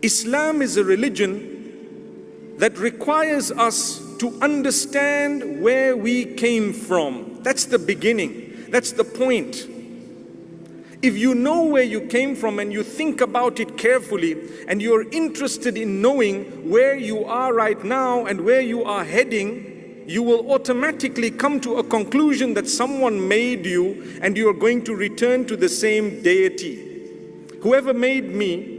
Islam is a religion that requires us to understand where we came from. That's the beginning. That's the point. If you know where you came from and you think about it carefully and you're interested in knowing where you are right now and where you are heading, you will automatically come to a conclusion that someone made you and you are going to return to the same deity. Whoever made me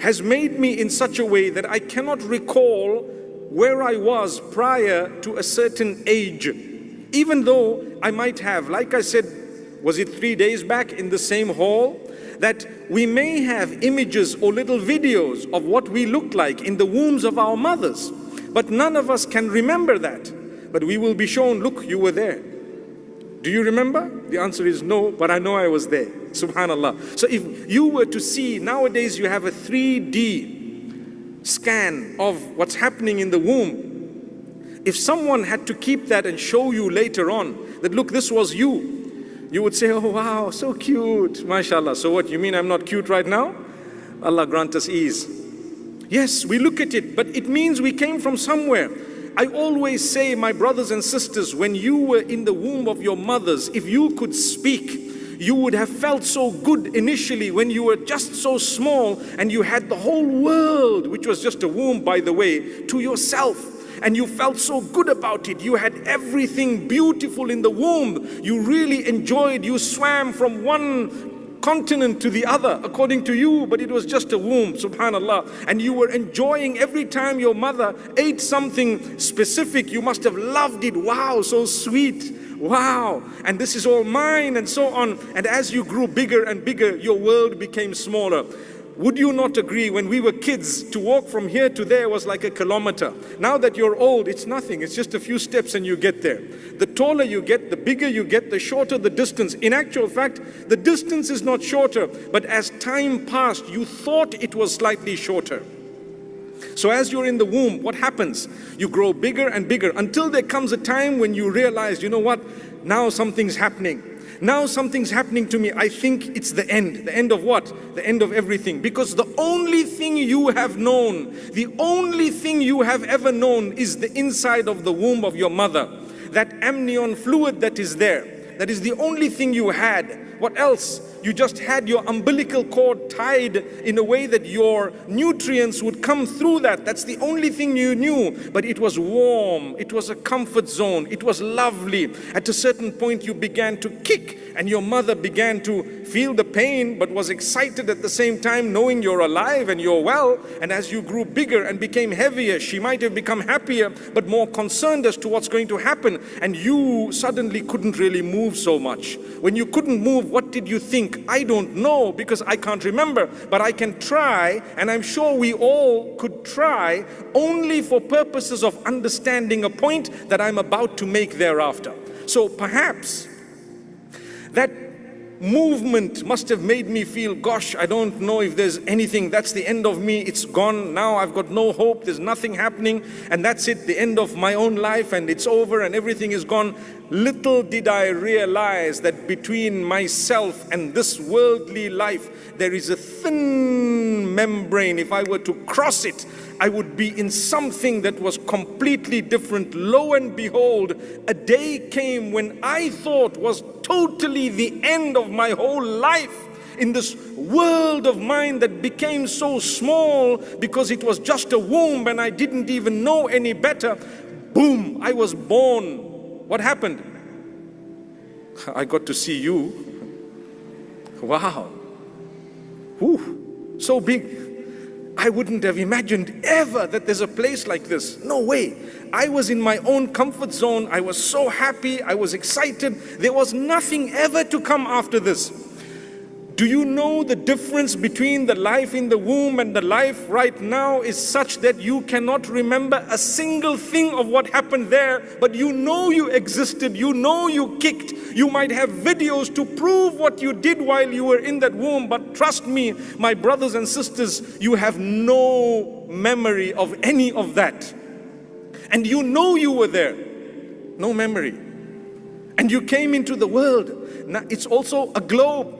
has made me in such a way that I cannot recall where I was prior to a certain age. Even though I might have, like I said, was it 3 days back in the same hall, that we may have images or little videos of what we looked like in the wombs of our mothers, but none of us can remember that. But we will be shown, look, you were there. Do you remember? The answer is no, but I know I was there. Subhanallah. So if you were to see, nowadays you have a 3D scan of what's happening in the womb. If someone had to keep that and show you later on that, look, this was you, you would say, oh wow, so cute, mashallah. So what, you mean I'm not cute right now? Allah grant us ease. Yes, we look at it, but it means we came from somewhere. I always say, my brothers and sisters, when you were in the womb of your mothers, if you could speak, you would have felt so good initially when you were just so small and you had the whole world, which was just a womb, by the way, to yourself. And you felt so good about it. You had everything beautiful in the womb. You really enjoyed. You swam from one continent to the other, according to you, but it was just a womb, subhanallah. And you were enjoying every time your mother ate something specific. You must have loved it. Wow, so sweet. Wow, and this is all mine, and so on. And as you grew bigger and bigger, your world became smaller. Would you not agree, when we were kids, to walk from here to there was like a kilometer? Now that you're old, it's nothing. It's just a few steps and you get there. The taller you get, the bigger you get, the shorter the distance. In actual fact, the distance is not shorter, but as time passed, you thought it was slightly shorter. So as you're in the womb, what happens? You grow bigger and bigger until there comes a time when you realize, you know what? Now something's happening. Now something's happening to me. I think it's the end. The end of what? The end of everything. Because the only thing you have known, the only thing you have ever known is the inside of the womb of your mother. That amnion fluid that is there. That is the only thing you had. What else? You just had your umbilical cord tied in a way that your nutrients would come through that. That's the only thing you knew. But it was warm. It was a comfort zone. It was lovely. At a certain point you began to kick and your mother began to feel the pain but was excited at the same time, knowing you're alive and you're well. And as you grew bigger and became heavier, she might have become happier but more concerned as to what's going to happen. And you suddenly couldn't really move so much. When you couldn't move, what did you think? I don't know, because I can't remember, but I can try, and I'm sure we all could try, only for purposes of understanding a point that I'm about to make thereafter. So perhaps that movement must have made me feel, gosh, I don't know if there's anything, that's the end of me, it's gone, now I've got no hope, there's nothing happening, and that's it, the end of my own life, and it's over and everything is gone. Little did I realize that between myself and this worldly life, there is a thin membrane. If I were to cross it, I would be in something that was completely different. Lo and behold, a day came when I thought was totally the end of my whole life. In this world of mine that became so small because it was just a womb and I didn't even know any better. Boom, I was born. What happened? I got to see you. Wow. Whew, so big. I wouldn't have imagined ever that there's a place like this. No way. I was in my own comfort zone. I was so happy. I was excited. There was nothing ever to come after this. Do you know the difference between the life in the womb and the life right now is such that you cannot remember a single thing of what happened there, but you know you existed, you know you kicked. You might have videos to prove what you did while you were in that womb, but trust me, my brothers and sisters, you have no memory of any of that. And you know you were there, no memory. And you came into the world. Now, it's also a globe,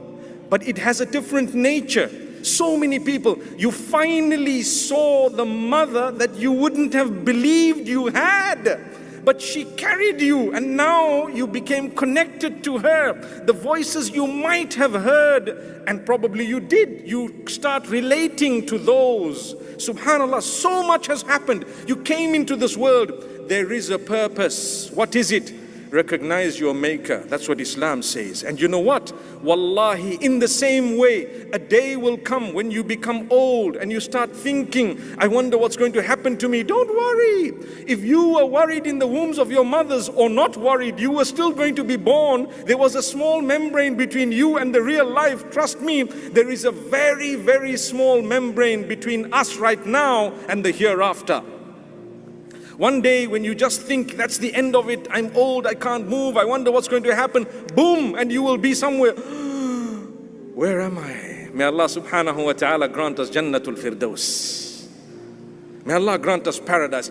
but it has a different nature. So many people, you finally saw the mother that you wouldn't have believed you had. But she carried you, and now you became connected to her. The voices you might have heard, and probably you did, you start relating to those. Subhanallah, so much has happened. You came into this world. There is a purpose. What is it? Recognize your maker. That's what Islam says. And you know what? Wallahi, in the same way, a day will come when you become old and you start thinking, I wonder what's going to happen to me. Don't worry. If you were worried in the wombs of your mothers or not worried, you were still going to be born. There was a small membrane between you and the real life. Trust me, there is a very, very small membrane between us right now and the hereafter. One day when you just think that's the end of it, I'm old, I can't move, I wonder what's going to happen, boom, and you will be somewhere. Where am I? May Allah subhanahu wa ta'ala grant us Jannatul Firdaus. May Allah grant us paradise.